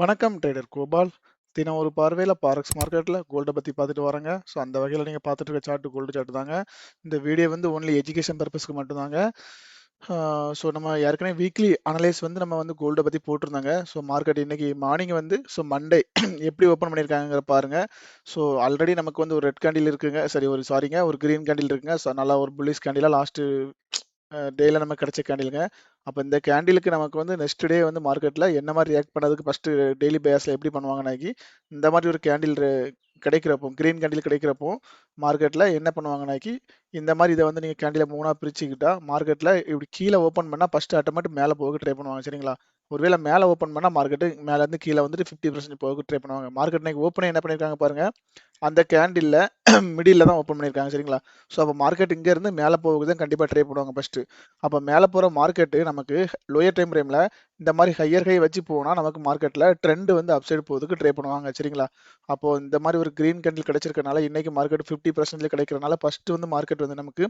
வணக்கம் ட்ரேடர் கோபால். தினம் ஒரு பார்வையில் பாரக்ஸ் மார்க்கெட்டில் கோல்டை பற்றி பார்த்துட்டு வரேங்க. ஸோ அந்த வகையில் நீங்கள் பார்த்துட்டு இருக்க சார்ட் கோல்டு சார்ட் தாங்க. இந்த வீடியோ வந்து ஒன்லி எஜுகேஷன் பர்பஸ்க்கு மட்டும்தாங்க. ஸோ நம்ம ஏற்கனவே வீக்லி அனலைஸ் வந்து நம்ம வந்து கோல்டை பற்றி போட்டிருந்தாங்க. ஸோ மார்க்கெட் இன்னைக்கு மார்னிங் வந்து ஸோ மண்டே எப்படி ஓப்பன் பண்ணியிருக்காங்கிற பாருங்க. ஸோ ஆல்ரெடி நமக்கு வந்து ஒரு ரெட் கேண்டில் இருக்குங்க, சரி ஒரு சாரிங்க ஒரு கிரீன் கேண்டில் இருக்குங்க. ஸோ நல்லா ஒரு புல்லிஷ் கேண்டிலாக லாஸ்ட் டேல நமக்கு கிடைச்ச கேண்டிலுங்க. அப்போ இந்த கேண்டிலுக்கு நமக்கு வந்து நெக்ஸ்ட் டே வந்து மார்க்கெட்டில் என்ன மாதிரி ரியாக்ட் பண்ணதுக்கு ஃபர்ஸ்ட் டெய்லி பேஸில் எப்படி பண்ணுவாங்கன்னாக்கி, இந்த மாதிரி ஒரு கேண்டில் கிடைக்கிறப்போ கிரீன் கேண்டில் கிடைக்கிறப்போ மார்க்கெட்டில் என்ன பண்ணுவாங்கன்னாக்கி, இந்த மாதிரி இதை வந்து நீங்கள் கேண்டிலை மூணாக பிரிச்சுக்கிட்டா மார்க்கெட்டில் இப்படி கீழே ஓப்பன் பண்ணால் ஃபர்ஸ்ட் ஆட்டோமேட்டிக் மேலே போக ட்ரை பண்ணுவாங்க. சரிங்களா? ஒருவேளை மேலே ஓப்பன் பண்ணால் மார்க்கெட்டு மேலேருந்து கீழே வந்துட்டு 50% போக ட்ரை பண்ணுவாங்க. மார்க்கெட் இன்னைக்கு ஓப்பனே என்ன பண்ணியிருக்காங்க பாருங்க, அந்த கேண்டில்ல மிடில் தான் ஓப்பன் பண்ணியிருக்காங்க. சரிங்களா? ஸோ அப்போ மார்க்கெட் இங்கேருந்து மேலே போகுது கண்டிப்பாக ட்ரை பண்ணுவாங்க ஃபர்ஸ்ட். அப்போ மேலே போகிற மார்க்கெட்டு நமக்கு லோயர் டைம் ஃப்ரேமில் இந்த மாதிரி ஹையர் ஹை வச்சு போனால் நமக்கு மார்க்கெட்டில் ட்ரெண்ட் வந்து அப்சைடு போகிறதுக்கு ட்ரை பண்ணுவாங்க. சரிங்களா? அப்போ இந்த மாதிரி ஒரு கிரீன் கேண்டில் கிடைச்சிருக்கனால இன்னைக்கு மார்க்கெட் 50% கிடைக்கிறனால ஃபர்ஸ்ட் வந்து மார்க்கெட் வந்து நமக்கு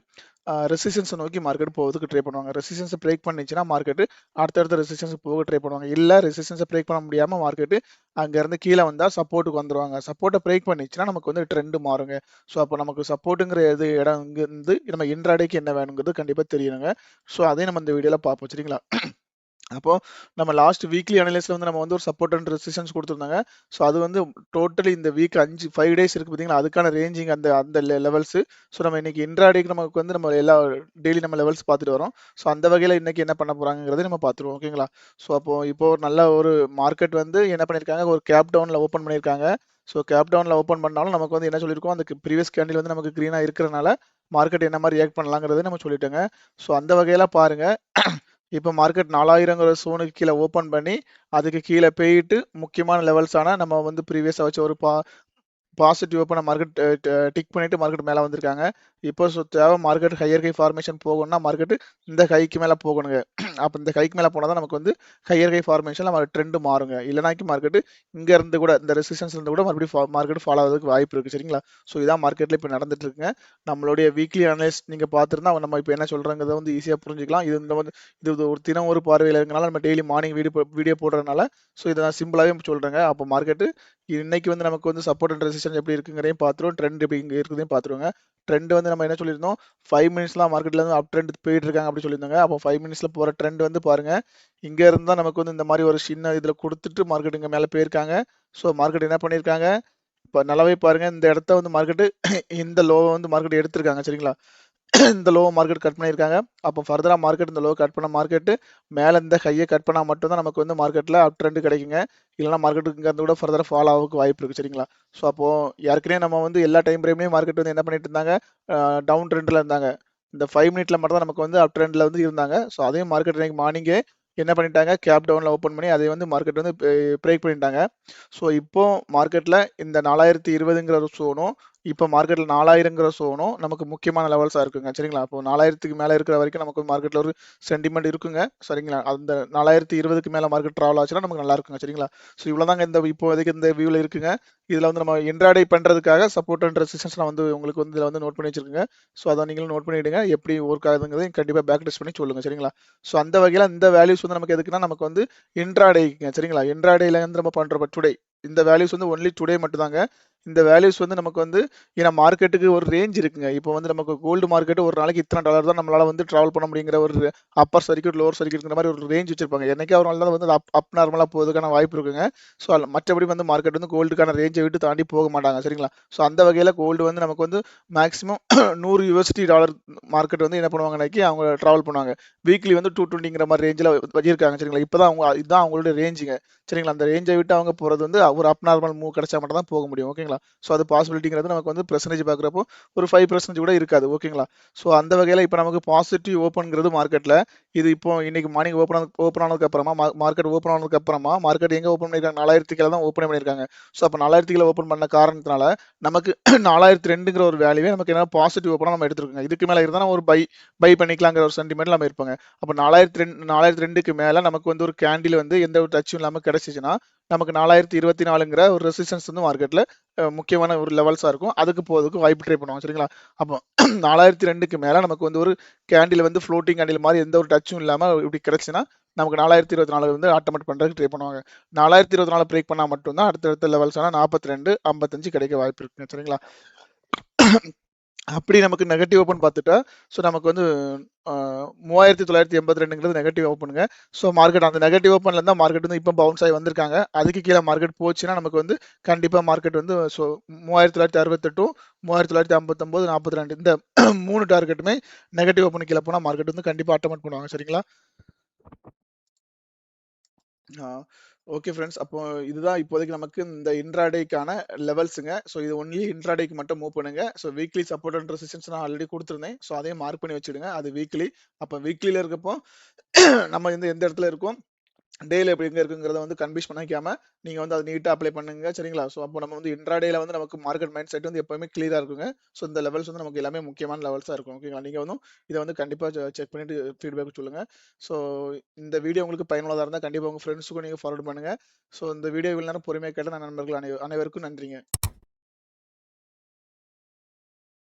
ரெசிஸ்டன்ஸை நோக்கி மார்க்கெட் போகிறதுக்கு ட்ரை பண்ணுவாங்க. ரெசிஸ்டன்ஸை பிரேக் பண்ணிச்சுன்னா மார்க்கெட் அடுத்தடுத்த ரெசிஸ்டன்ஸ் போக ட்ரை பண்ணுவாங்க. இல்லை ரெசிஸ்டன்ஸை பிரேக் பண்ண முடியாமல் மார்க்கெட் அங்கேருந்து கீழே வந்தால் சப்போர்ட்டுக்கு வந்துருவாங்க. சப்போர்ட்டை பிரேக் பண்ணிச்சுன்னா நமக்கு வந்து ட்ரெண்ட் மாறுங்க. ஸோ அப்போ நமக்கு சப்போர்ட்டுங்கிற இது இடம் இருந்து நம்ம இன்ட்ராடேக்கு என்ன வேணுங்கிறது கண்டிப்பாக தெரியணுங்க. ஸோ அதையும் நம்ம இந்த வீடியோவில் பார்ப்போம். சரிங்களா? அப்போ நம்ம லாஸ்ட் வீக்லி அனலைஸ்ல வந்து நம்ம வந்து ஒரு சப்போர்ட் அண்ட் ரெசிஸ்டன்ஸ் கொடுத்துருந்தாங்க. ஸோ அது வந்து டோட்டலி இந்த வீக் 5 டேஸ் இருக்கு பார்த்தீங்களா, அதுக்கான ரேஞ்சிங் அந்த அந்த லெவல்ஸ். ஸோ நம்ம இன்னைக்கு இன்ட்ராடேக்கு நமக்கு வந்து நம்ம எல்லா டெய்லி நம்ம லெவல்ஸ் பார்த்துட்டு வரோம். ஸோ அந்த வகையில் இன்னைக்கு என்ன பண்ண போறாங்கிறத நம்ம பார்த்துருவோம். ஓகேங்களா? ஸோ இப்போ ஒரு நல்ல ஒரு மார்க்கெட் வந்து என்ன பண்ணியிருக்காங்க, ஒரு கேப் டவுன்ல ஓப்பன் பண்ணியிருக்காங்க. ஸோ கேப் டவுன்ல ஓப்பன் பண்ணாலும் நமக்கு வந்து என்ன சொல்லியிருக்கோம், அந்த ப்ரீவியஸ் கேண்டில் வந்து நமக்கு க்ரீனா இருக்கிறனால மார்க்கெட் என்ன மாதிரி ரியாக்ட் பண்ணலாங்கிறத நம்ம சொல்லிட்டோங்க. ஸோ அந்த வகையில பாருங்க, இப்போ மார்க்கெட் 4000ங்கிற சோனுக்கு கீழே ஓப்பன் பண்ணி அதுக்கு கீழே போயிட்டு முக்கியமான லெவல்ஸான நம்ம வந்து ப்ரீவியஸாக வச்ச ஒரு பாசிட்டிவ் ஓப்பனை மார்க்கெட் டிக் பண்ணிட்டு மார்க்கெட் மேலே வந்திருக்காங்க. இப்போ தேவை மார்க்கெட் ஹையர் ஹை ஃபார்மேஷன் போகணும்னா மார்க்கெட் இந்த ஹைக்கு மேலே போகணுங்க. அப்போ இந்த ஹைக்கு மேலே போனால் தான் நமக்கு வந்து ஹையர் ஹை ஃபார்மேஷன் நம்ம ட்ரெண்ட் மாறுங்க. இல்லைனாக்கி மார்க்கெட் இங்க இருந்து கூட இந்த ரெசிஸ்டன்ஸ்ல இருந்து கூட மறுபடியும் மார்க்கெட் ஃபாலோ ஆகிறதுக்கு வாய்ப்பு இருக்கு. சரிங்களா? ஸோ இதான் மார்க்கெட்ல இப்போ நடந்துட்டு இருக்குங்க. நம்மளுடைய வீக்லி அனலைஸ் நீங்க பார்த்துருந்தா நம்ம இப்போ என்ன சொல்றோங்கிறத வந்து ஈஸியாக புரிஞ்சுக்கலாம். இது ஒரு தினம் ஒரு பார்வையில் இருக்கனால நம்ம டெய்லி மார்னிங் வீடியோ போடுறதுனால ஸோ இதை நான் சிம்பிளாகவே சொல்றேங்க. அப்போ மார்க்கெட் இன்னைக்கு வந்து நமக்கு வந்து சப்போர்ட் அண்ட் ரெசிஸ்டன்ஸ் எப்படி இருக்குங்கிறதையும் பார்த்துருவோம், ட்ரெண்ட் எப்படி இங்கே இருக்குதையும் பார்த்துருவோங்க. ட்ரெண்ட் வந்து நம்ம என்ன சொல்லியிருந்தோம், 5 மினிட்ஸ்லாம் மார்க்கெட்ல இருந்து அப் ட்ரெண்ட் போயிட்டு இருக்காங்க அப்படி சொல்லியிருந்தாங்க. அப்போ 5 மினிட்ஸ்ல போகிற ட்ரெண்ட் வந்து பாருங்க, இங்க இருந்தால் நமக்கு வந்து இந்த மாதிரி ஒரு சின்ன இதில் கொடுத்துட்டு மார்க்கெட் இங்கே மேலே போயிருக்காங்க. ஸோ மார்க்கெட் என்ன பண்ணியிருக்காங்க, இப்போ நல்லாவே பாருங்க, இந்த இடத்த வந்து மார்க்கெட்டு இந்த லோவை வந்து மார்க்கெட் எடுத்திருக்காங்க. சரிங்களா? இந்த லோ மார்க்கெட் கட் பண்ணியிருக்காங்க. அப்போ ஃபர்தரா மார்க்கெட் இந்த லோ கட் பண்ண மார்க்கெட் மேலே இந்த ஹையை கட் பண்ணால் மட்டும்தான் நமக்கு வந்து மார்க்கெட்டில் அப் ட்ரெண்ட் கிடைக்குங்க. இல்லைனா மார்க்கெட்டுக்கு இங்கேருந்து கூட ஃபர்தராக ஃபாலோ ஆகிறதுக்கு வாய்ப்பு இருக்குது. சரிங்களா? ஸோ அப்போ ஏற்கனவே நம்ம வந்து எல்லா டைம் ஃப்ரேம்லேயும் மார்க்கெட் வந்து என்ன பண்ணிட்டு இருந்தாங்க, டவுன் ட்ரெண்டில் இருந்தாங்க. இந்த 5 மினிட்ல மட்டும் தான் நமக்கு வந்து அப் ட்ரெண்டில் வந்து இருந்தாங்க. ஸோ அதையும் மார்க்கெட் இன்னைக்கு மார்னிங்கே என்ன பண்ணிட்டாங்க, கேப் டவுனில் ஓப்பன் பண்ணி அதை வந்து மார்க்கெட் வந்து பிரேக் பண்ணிட்டாங்க. ஸோ இப்போ மார்க்கெட்டில் இந்த 4020ங்கிற ஒரு சோனும் இப்போ மார்க்கெட்டில் 4000ங்கிற சோனும் நமக்கு முக்கியமான லெவல்ஸாக இருக்குங்க. சரிங்களா? இப்போ 4000க்கு மேலே இருக்கிற வரைக்கும் நமக்கு மார்க்கெட்டில் ஒரு சென்டிமெண்ட் இருக்குங்க. சரிங்களா? அந்த 4020க்கு மேலே மார்க்கெட் ட்ராவல் ஆச்சுன்னா நமக்கு நல்லா இருக்குங்க. சரிங்களா? ஸோ இவ்வளோதாங்க இந்த இப்போதைக்கு இந்த வியூவில் இருக்குங்க. இதில் வந்து நம்ம இன்ட்ராடே பண்ணுறதுக்காக சப்போர்ட் அண்ட் ரெசிஸ்டன்ஸ் நான் வந்து உங்களுக்கு வந்து இதில் வந்து நோட் பண்ணி வச்சிருக்கேங்க. ஸோ அதை நீங்களும் நோட் பண்ணிவிடுங்க. எப்படி ஒர்க் ஆகுதுங்கிறதையும் கண்டிப்பாக பேக் டெஸ்ட் பண்ணி சொல்லுங்கள். சரிங்களா? ஸோ அந்த வகையில் இந்த வேல்யூஸ் வந்து நமக்கு எதுக்குன்னா நமக்கு வந்து இன்ட்ராடேக்குங்க. சரிங்களா? இன்ட்ராடேல இருந்து நம்ம பண்ணுறப்ப டுடே இந்த வேல்யூஸ் வந்து ஒன்லி டுடே மட்டும் தாங்க. இந்த வேல்யூஸ் வந்து நமக்கு வந்து ஏன்னா மார்க்கெட்டுக்கு ஒரு ரேஞ்ச் இருக்குங்க. இப்போ வந்து நமக்கு கோல்டு மார்க்கெட் ஒரு நாளைக்கு இத்தனை டாலர் தான் நம்மளால வந்து டிராவல் பண்ண முடியுங்கிற ஒரு அப்பர் சர்க்கியூட் லோவர் சர்க்கியூட்ங்கிற மாதிரி ஒரு ரேஞ்ச் வச்சிருப்பாங்க. என்னைக்கே ஒரு நாள் தான் வந்து அப் நார்மலாக போகிறதுக்கான வாய்ப்பு இருக்குங்க. ஸோ மற்றபடி வந்து மார்க்கெட் வந்து கோல்டுக்கான ரேஞ்சை விட்டு தாண்டி போக மாட்டாங்க. சரிங்களா? ஸோ அந்த வகையில் கோல்டு வந்து நமக்கு வந்து மேக்ஸிமம் 100 யூஎஸ்டி டாலர் மார்க்கெட் வந்து என்ன பண்ணுவாங்கன்னாக்கி அவங்க டிராவல் பண்ணுவாங்க. வீக்லி வந்து 220ங்கிற மாதிரி ரேஞ்சில் வச்சிருக்காங்க. சரிங்களா? இப்போதான் இதுதான் அவங்களுடைய ரேஞ்சுங்க. சரிங்களா? அந்த ரேஞ்சை விட்டு அவங்க போகிறது வந்து ஒரு அப் நார்மல் மூவ் கிடைச்சா மட்டும் தான் போக முடியும். ஓகேங்களா? ஸோ அது பாசிபிலிட்டிங்கிறது நமக்கு வந்து பெர்சன்டேஜ் பார்க்குறப்போ ஒரு 5% கூட இருக்காது. ஓகேங்களா? ஸோ அந்த வகையில் இப்போ நமக்கு பாசிட்டிவ் ஓப்பன்ங்கிறது மார்க்கெட்டில் இது இப்போ இன்னைக்கு மார்னிங் ஓப்பன் ஆனதுக்கு அப்புறமா மார்க்கெட் ஓப்பன் ஆனதுக்கு அப்புறமா மார்க்கெட் எங்கே ஓப்பன் பண்ணியிருக்காங்க, 4000 கீழே தான் ஓப்பன் பண்ணியிருக்காங்க. ஸோ அப்போ 4000 கீழே ஓப்பன் பண்ண காரணத்தினால நமக்கு 4002ங்கிற ஒரு வேல்யூவே நமக்கு என்ன பாசிட்டிவ் ஓப்பனாக நம்ம எடுத்துருக்கோங்க. இதுக்கு மேலே இருந்தால் ஒரு பை பண்ணிக்கலாங்கிற ஒரு சென்டிமெண்ட் நம்ம இருப்பாங்க. அப்போ 4002க்கு மேலே நமக்கு வந்து ஒரு கேண்டில் வந்து எந்த ஒரு டச்சும் இல்லாமல் கிடைச்சிச்சுன்னா நமக்கு 4024ங்கிற ஒரு ரெசிஸ்டன்ஸ் வந்து மார்க்கெட்டில் முக்கியமான ஒரு லெவல்ஸா இருக்கும். அதுக்கு போறதுக்கு வாய்ப்பு ட்ரை பண்ணுவாங்க. சரிங்களா? அப்போ 4002க்கு மேல நமக்கு வந்து ஒரு கேண்டில் வந்து ஃப்ளோட்டிங் கேண்டில் மாதிரி எந்த ஒரு டச்சும் இல்லாம இப்படி கிடைச்சுன்னா நமக்கு 4024 வந்து ஆட்டோமேட் பண்றதுக்கு ட்ரை பண்ணுவாங்க. 4024 பிரேக் பண்ணா மட்டும்தான் அடுத்தடுத்த லெவல்ஸான 42, 55 கிடைக்க வாய்ப்பு இருக்குங்க. சரிங்களா? அப்படி நமக்கு நெகட்டிவ் ஓப்பன் பார்த்துட்டா, ஸோ நமக்கு வந்து 3982ங்கிறது நெகட்டிவ் ஓப்பனுங்க. ஸோ மார்க்கெட் அந்த நெகட்டிவ் ஓப்பன்ல இருந்தா மார்க்கெட் வந்து இப்போ பவுன்ஸ் ஆகி வந்திருக்காங்க. அதுக்கு கீழே மார்க்கெட் போச்சுன்னா நமக்கு வந்து கண்டிப்பா மார்க்கெட் வந்து ஸோ 3968, 3959, 42 இந்த 3 டார்கெட்டுமே நெகட்டிவ் ஓப்பன் கீழே போனா மார்க்கெட் வந்து கண்டிப்பா ஆட்டோமேட் பண்ணுவாங்க. சரிங்களா? ஓகே ஃப்ரெண்ட்ஸ், அப்போ இதுதான் இப்போதைக்கு நமக்கு இந்த இன்ட்ராடேக்கான லெவல்ஸுங்க. ஸோ இது ஒன்லி இன்ட்ராடேக்கு மட்டும் மூவ் பண்ணுங்க. So weekly support and resistance நான் ஆல்ரெடி கொடுத்துருந்தேன். ஸோ அதையும் மார்க் பண்ணி வச்சுடுங்க. அது வீக்லி. அப்போ வீக்லியில் இருக்கப்போ நம்ம இந்த எந்த இடத்துல இருக்கோம், டேல எப்படி எங்க இருக்குங்கிறத வந்து கன்ஃபியூஸ் பண்ணிக்காம நீங்க வந்து அதை நீட்டா அப்ளை பண்ணுங்க. சரிங்களா? ஸோ அப்போ நம்ம வந்து இன்ட்ராடேல வந்து நமக்கு மார்க்கெட் மைண்ட் செட் வந்து எப்பவுமே கிளியரா இருக்குங்க. ஸோ இந்த லெவல்ஸ் வந்து நமக்கு எல்லாமே முக்கியமான லெவல்ஸா இருக்கும். ஓகேங்களா? நீங்க வந்து இதை வந்து கண்டிப்பா செக் பண்ணிட்டு ஃபீட்பேக் சொல்லுங்க. ஸோ இந்த வீடியோ உங்களுக்கு பயனுள்ளதா இருந்தால் கண்டிப்பா உங்க ஃப்ரெண்ட்ஸுக்கும் நீங்க ஃபார்வர்ட் பண்ணுங்க. ஸோ இந்த வீடியோ இவ்வளவு நேரம் பொறுமையாக கேட்ட நண்பர்கள் அனைவருக்கும் நன்றிங்க.